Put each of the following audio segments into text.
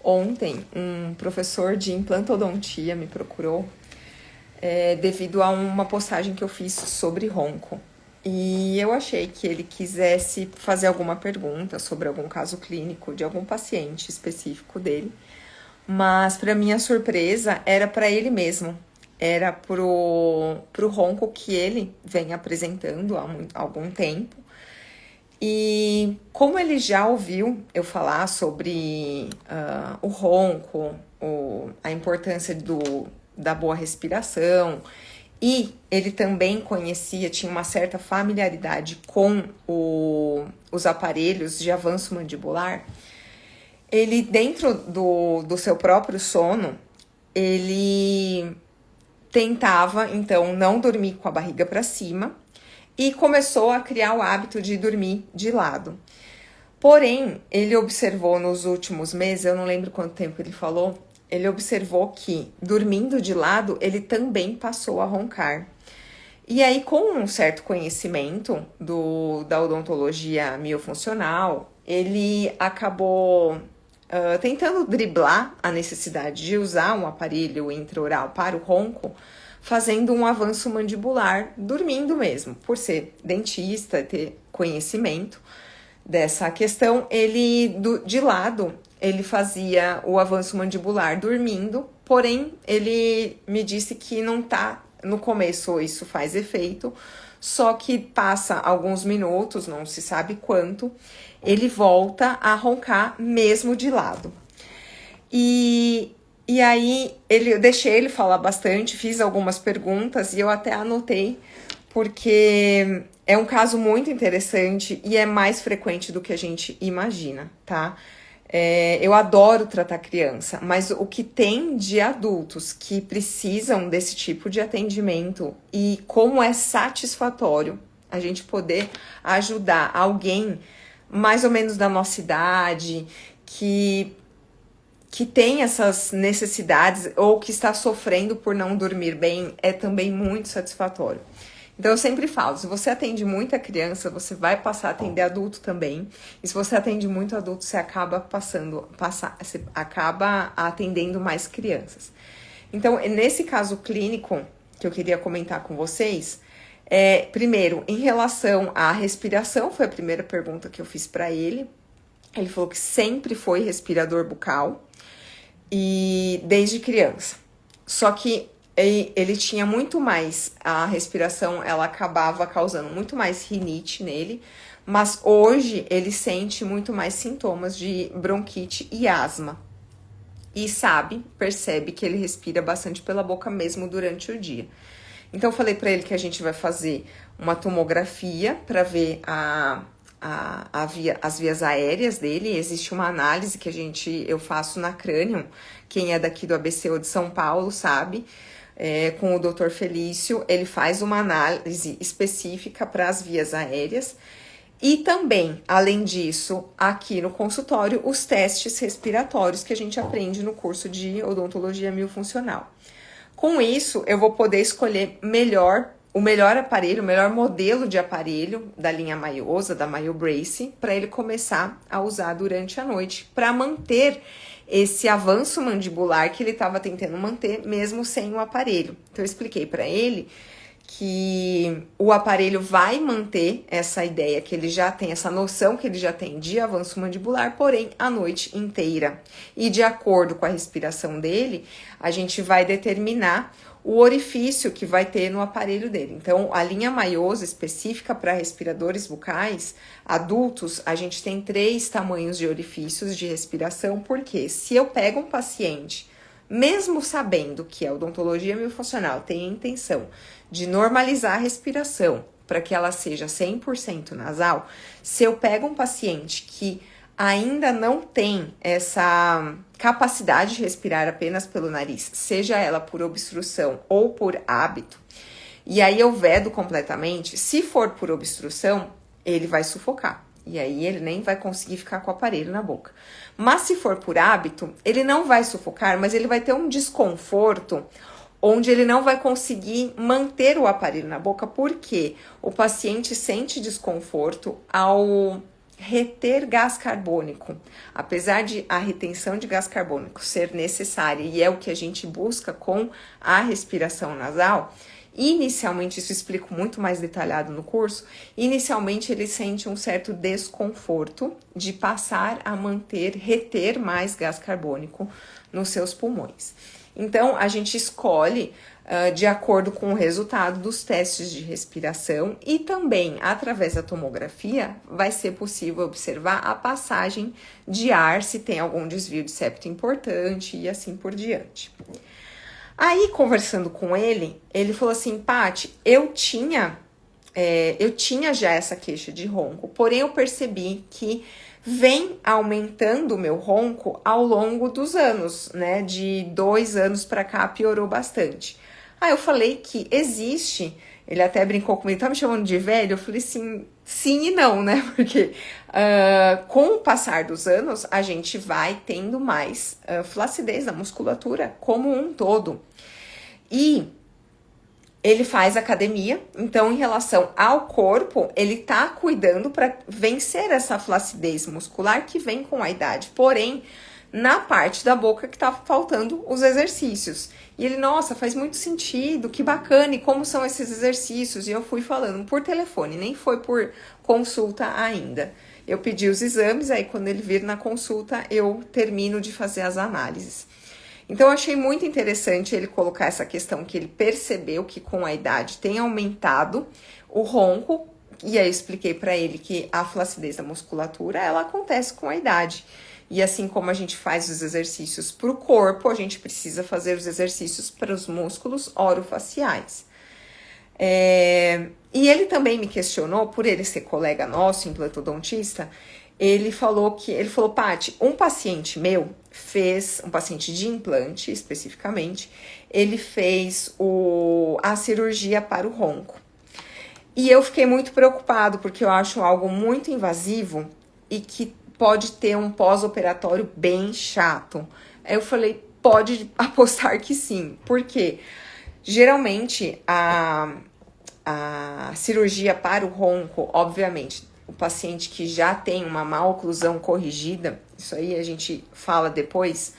Ontem, um professor de implantodontia me procurou devido a uma postagem que eu fiz sobre ronco. E eu achei que ele quisesse fazer alguma pergunta sobre algum caso clínico de algum paciente específico dele. Mas, para minha surpresa, era para ele mesmo. Era pro ronco que ele vem apresentando há algum tempo. E como ele já ouviu eu falar sobre o ronco, a importância da boa respiração, e ele também tinha uma certa familiaridade com os aparelhos de avanço mandibular, ele, dentro do seu próprio sono, ele tentava, então, não dormir com a barriga para cima, e começou a criar o hábito de dormir de lado. Porém, ele observou nos últimos meses, eu não lembro quanto tempo ele falou, ele observou que, dormindo de lado, ele também passou a roncar. E aí, com um certo conhecimento da odontologia miofuncional, ele acabou tentando driblar a necessidade de usar um aparelho intraoral para o ronco, fazendo um avanço mandibular, dormindo mesmo. Por ser dentista, ter conhecimento dessa questão, de lado, ele fazia o avanço mandibular dormindo, porém, ele me disse que não tá, no começo isso faz efeito, só que passa alguns minutos, não se sabe quanto, ele volta a roncar mesmo de lado. E aí, eu deixei ele falar bastante, fiz algumas perguntas e eu até anotei, porque é um caso muito interessante e é mais frequente do que a gente imagina, tá? Eu adoro tratar criança, mas o que tem de adultos que precisam desse tipo de atendimento e como é satisfatório a gente poder ajudar alguém mais ou menos da nossa idade, que tem essas necessidades ou que está sofrendo por não dormir bem, é também muito satisfatório. Então, eu sempre falo, se você atende muita criança, você vai passar a atender adulto também. E se você atende muito adulto, você acaba você acaba atendendo mais crianças. Então, nesse caso clínico que eu queria comentar com vocês, primeiro, em relação à respiração, foi a primeira pergunta que eu fiz para ele. Ele falou que sempre foi respirador bucal e desde criança. Só que ele tinha muito mais, a respiração, ela acabava causando muito mais rinite nele, mas hoje ele sente muito mais sintomas de bronquite e asma. E percebe que ele respira bastante pela boca mesmo durante o dia. Então eu falei para ele que a gente vai fazer uma tomografia para ver as vias aéreas dele. Existe uma análise que eu faço na Cranium, quem é daqui do ABC ou de São Paulo sabe, com o Dr. Felício, ele faz uma análise específica para as vias aéreas e também, além disso, aqui no consultório, os testes respiratórios que a gente aprende no curso de odontologia miofuncional. Com isso, eu vou poder escolher o melhor aparelho, o melhor modelo de aparelho da linha Maiosa, da MyoBrace, para ele começar a usar durante a noite, para manter esse avanço mandibular que ele estava tentando manter, mesmo sem o aparelho. Então, eu expliquei para ele que o aparelho vai manter essa ideia que ele já tem, essa noção que ele já tem de avanço mandibular, porém, a noite inteira. E de acordo com a respiração dele, a gente vai determinar o orifício que vai ter no aparelho dele. Então, a linha Maiosa específica para respiradores bucais adultos, a gente tem 3 tamanhos de orifícios de respiração, porque se eu pego um paciente, mesmo sabendo que a odontologia miofuncional tem a intenção de normalizar a respiração para que ela seja 100% nasal, se eu pego um paciente que ainda não tem essa capacidade de respirar apenas pelo nariz, seja ela por obstrução ou por hábito, e aí eu vedo completamente, se for por obstrução, ele vai sufocar. E aí ele nem vai conseguir ficar com o aparelho na boca. Mas se for por hábito, ele não vai sufocar, mas ele vai ter um desconforto onde ele não vai conseguir manter o aparelho na boca, porque o paciente sente desconforto ao reter gás carbônico. Apesar de a retenção de gás carbônico ser necessária e é o que a gente busca com a respiração nasal, inicialmente, isso eu explico muito mais detalhado no curso, inicialmente ele sente um certo desconforto de passar a reter mais gás carbônico nos seus pulmões. Então, a gente escolhe de acordo com o resultado dos testes de respiração e também, através da tomografia, vai ser possível observar a passagem de ar, se tem algum desvio de septo importante e assim por diante. Aí, conversando com ele, ele falou assim, Paty, eu tinha já essa queixa de ronco, porém eu percebi que vem aumentando o meu ronco ao longo dos anos, né? De 2 anos para cá piorou bastante. Aí eu falei que existe, ele até brincou comigo, tá me chamando de velho? Eu falei sim e não, né? Porque com o passar dos anos, a gente vai tendo mais flacidez na musculatura como um todo. E ele faz academia, então em relação ao corpo, ele tá cuidando para vencer essa flacidez muscular que vem com a idade. Porém, na parte da boca que tá faltando os exercícios. E ele, nossa, faz muito sentido, que bacana, e como são esses exercícios? E eu fui falando por telefone, nem foi por consulta ainda. Eu pedi os exames, aí quando ele vir na consulta, eu termino de fazer as análises. Então, eu achei muito interessante ele colocar essa questão que ele percebeu que com a idade tem aumentado o ronco, e aí eu expliquei para ele que a flacidez da musculatura, ela acontece com a idade. E assim como a gente faz os exercícios para o corpo, a gente precisa fazer os exercícios para os músculos orofaciais. E ele também me questionou, por ele ser colega nosso, implantodontista, ele falou, Paty, um paciente meu um paciente de implante especificamente, ele fez a cirurgia para o ronco. E eu fiquei muito preocupado, porque eu acho algo muito invasivo e que pode ter um pós-operatório bem chato. Aí eu falei, pode apostar que sim. Por quê? Geralmente, a cirurgia para o ronco, obviamente, o paciente que já tem uma má oclusão corrigida, isso aí a gente fala depois,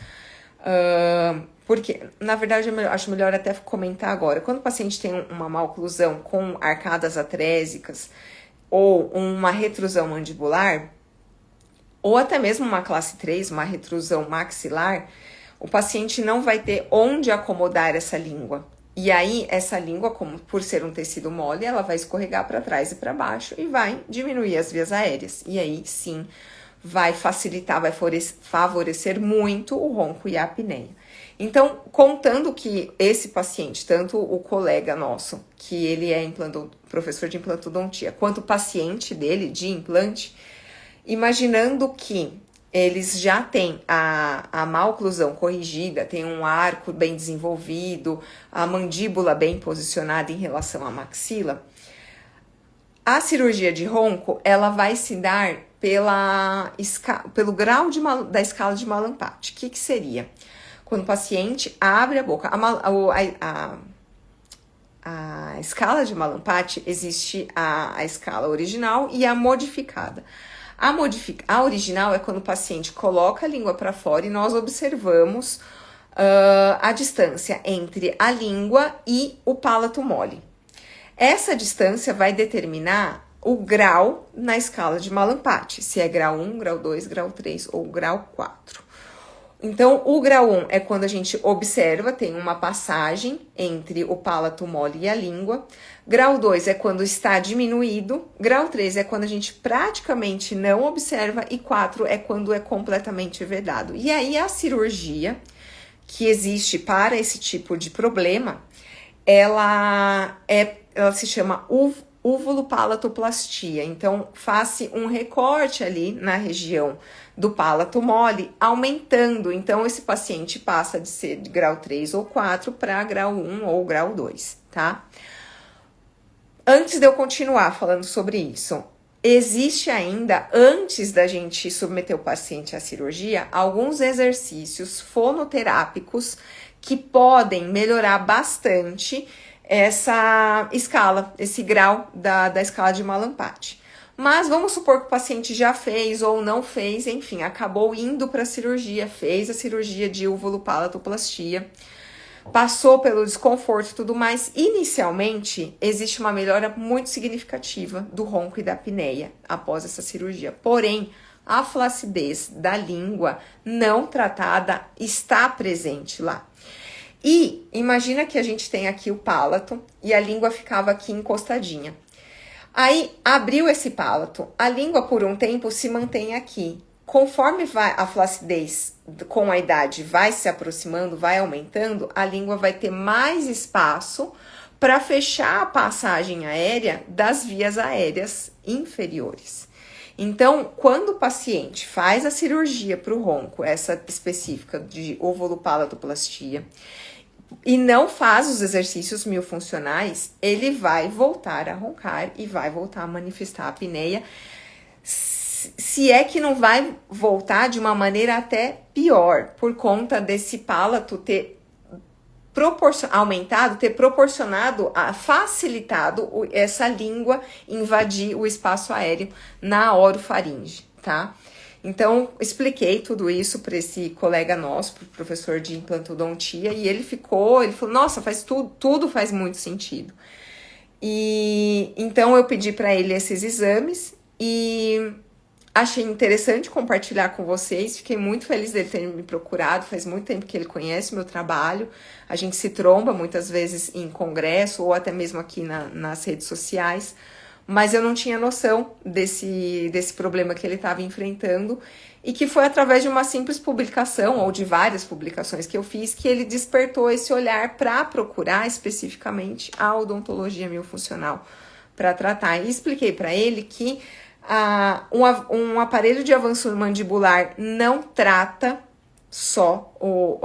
porque, na verdade, eu acho melhor até comentar agora. Quando o paciente tem uma má oclusão com arcadas atrésicas ou uma retrusão mandibular, ou até mesmo uma classe 3, uma retrusão maxilar, o paciente não vai ter onde acomodar essa língua. E aí, essa língua, como por ser um tecido mole, ela vai escorregar para trás e para baixo e vai diminuir as vias aéreas. E aí, sim, vai facilitar, vai favorecer muito o ronco e a apneia. Então, contando que esse paciente, tanto o colega nosso, que ele é professor de implantodontia, quanto o paciente dele de implante, imaginando que eles já têm a má oclusão corrigida, tem um arco bem desenvolvido, a mandíbula bem posicionada em relação à maxila, a cirurgia de ronco, ela vai se dar pelo grau da escala de Mallampati. O que seria? Quando o paciente abre a boca, a escala de Mallampati, existe a escala original e a modificada. A original é quando o paciente coloca a língua para fora e nós observamos a distância entre a língua e o palato mole. Essa distância vai determinar o grau na escala de Mallampati, se é grau 1, grau 2, grau 3 ou grau 4. Então, o grau 1 é quando a gente observa, tem uma passagem entre o palato mole e a língua. Grau 2 é quando está diminuído. Grau 3 é quando a gente praticamente não observa. E 4 é quando é completamente vedado. E aí, a cirurgia que existe para esse tipo de problema, ela se chama uvulopalatoplastia. Então, faz-se um recorte ali na região do palato mole, aumentando. Então, esse paciente passa de ser de grau 3 ou 4 para grau 1 ou grau 2, tá? Antes de eu continuar falando sobre isso, existe ainda, antes da gente submeter o paciente à cirurgia, alguns exercícios fonoterápicos que podem melhorar bastante essa escala, esse grau da escala de Mallampati. Mas vamos supor que o paciente já fez ou não fez, enfim, acabou indo para a cirurgia, fez a cirurgia de uvulopalatoplastia, passou pelo desconforto e tudo mais. Inicialmente, existe uma melhora muito significativa do ronco e da apneia após essa cirurgia. Porém, a flacidez da língua não tratada está presente lá. E imagina que a gente tem aqui o palato e a língua ficava aqui encostadinha. Aí abriu esse palato, a língua por um tempo se mantém aqui. Conforme vai a flacidez com a idade vai se aproximando, vai aumentando, a língua vai ter mais espaço para fechar a passagem aérea das vias aéreas inferiores. Então, quando o paciente faz a cirurgia para o ronco, essa específica de ovulopalatoplastia, e não faz os exercícios miofuncionais, ele vai voltar a roncar e vai voltar a manifestar a apneia, se é que não vai voltar de uma maneira até pior, por conta desse palato ter aumentado, ter proporcionado, facilitado essa língua invadir o espaço aéreo na orofaringe, tá? Então, expliquei tudo isso para esse colega nosso, pro professor de implantodontia, e ele falou, nossa, tudo faz muito sentido. E então eu pedi para ele esses exames e achei interessante compartilhar com vocês, fiquei muito feliz dele ter me procurado, faz muito tempo que ele conhece o meu trabalho, a gente se tromba muitas vezes em congresso ou até mesmo aqui nas redes sociais, mas eu não tinha noção desse problema que ele estava enfrentando e que foi através de uma simples publicação ou de várias publicações que eu fiz que ele despertou esse olhar para procurar especificamente a odontologia miofuncional para tratar. E expliquei para ele que um aparelho de avanço mandibular não trata só o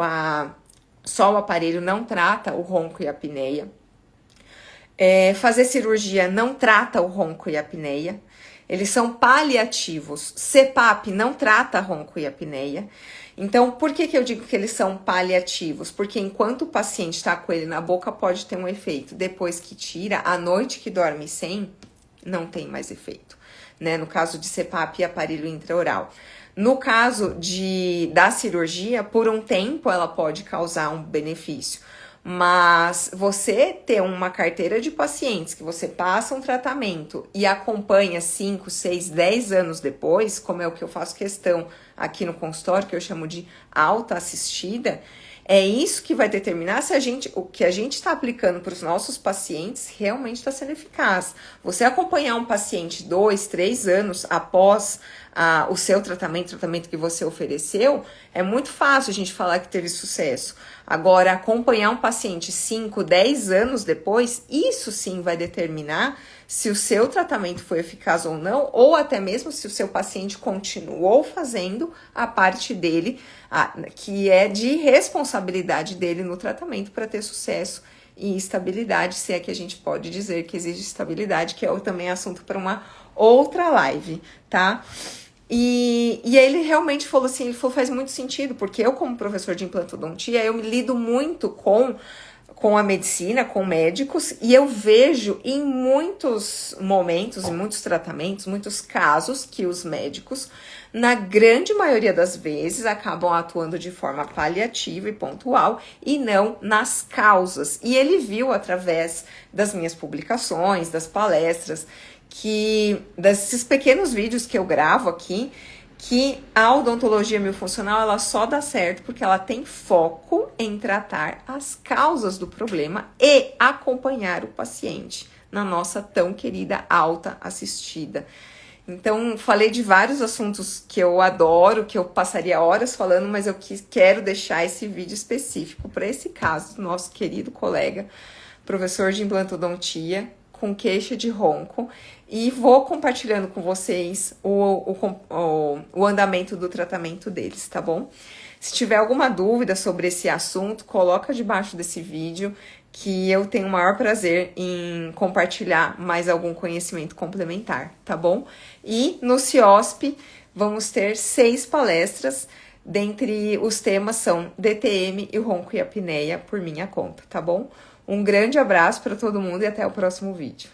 aparelho não trata o ronco e a apneia. Fazer cirurgia não trata o ronco e a apneia. Eles são paliativos. CPAP não trata ronco e apneia. Então, por que eu digo que eles são paliativos? Porque enquanto o paciente está com ele na boca, pode ter um efeito. Depois que tira, à noite que dorme sem, não tem mais efeito, né? No caso de CPAP e aparelho intraoral. No caso da cirurgia, por um tempo ela pode causar um benefício. Mas você ter uma carteira de pacientes que você passa um tratamento e acompanha 5, 6, 10 anos depois, como é o que eu faço questão aqui no consultório, que eu chamo de alta assistida, é isso que vai determinar se o que a gente está aplicando para os nossos pacientes realmente está sendo eficaz. Você acompanhar um paciente 2, 3 anos após o seu tratamento que você ofereceu, é muito fácil a gente falar que teve sucesso. Agora, acompanhar um paciente 5, 10 anos depois, isso sim vai determinar se o seu tratamento foi eficaz ou não, ou até mesmo se o seu paciente continuou fazendo a parte dele, que é de responsabilidade dele no tratamento para ter sucesso e estabilidade, se é que a gente pode dizer que existe estabilidade, que é também assunto para uma outra live, tá? E aí ele realmente falou assim, faz muito sentido, porque eu como professor de implantodontia, eu me lido muito com a medicina, com médicos, e eu vejo em muitos momentos, em muitos tratamentos, muitos casos que os médicos, na grande maioria das vezes, acabam atuando de forma paliativa e pontual e não nas causas. E ele viu através das minhas publicações, das palestras, desses pequenos vídeos que eu gravo aqui, que a odontologia miofuncional ela só dá certo porque ela tem foco em tratar as causas do problema e acompanhar o paciente na nossa tão querida alta assistida. Então, falei de vários assuntos que eu adoro, que eu passaria horas falando, mas eu quero deixar esse vídeo específico para esse caso do nosso querido colega, professor de implantodontia, com queixa de ronco, e vou compartilhando com vocês o andamento do tratamento deles, tá bom? Se tiver alguma dúvida sobre esse assunto, coloca debaixo desse vídeo, que eu tenho o maior prazer em compartilhar mais algum conhecimento complementar, tá bom? E no CIOSP vamos ter 6 palestras, dentre os temas são DTM e ronco e apneia por minha conta, tá bom? Um grande abraço para todo mundo e até o próximo vídeo.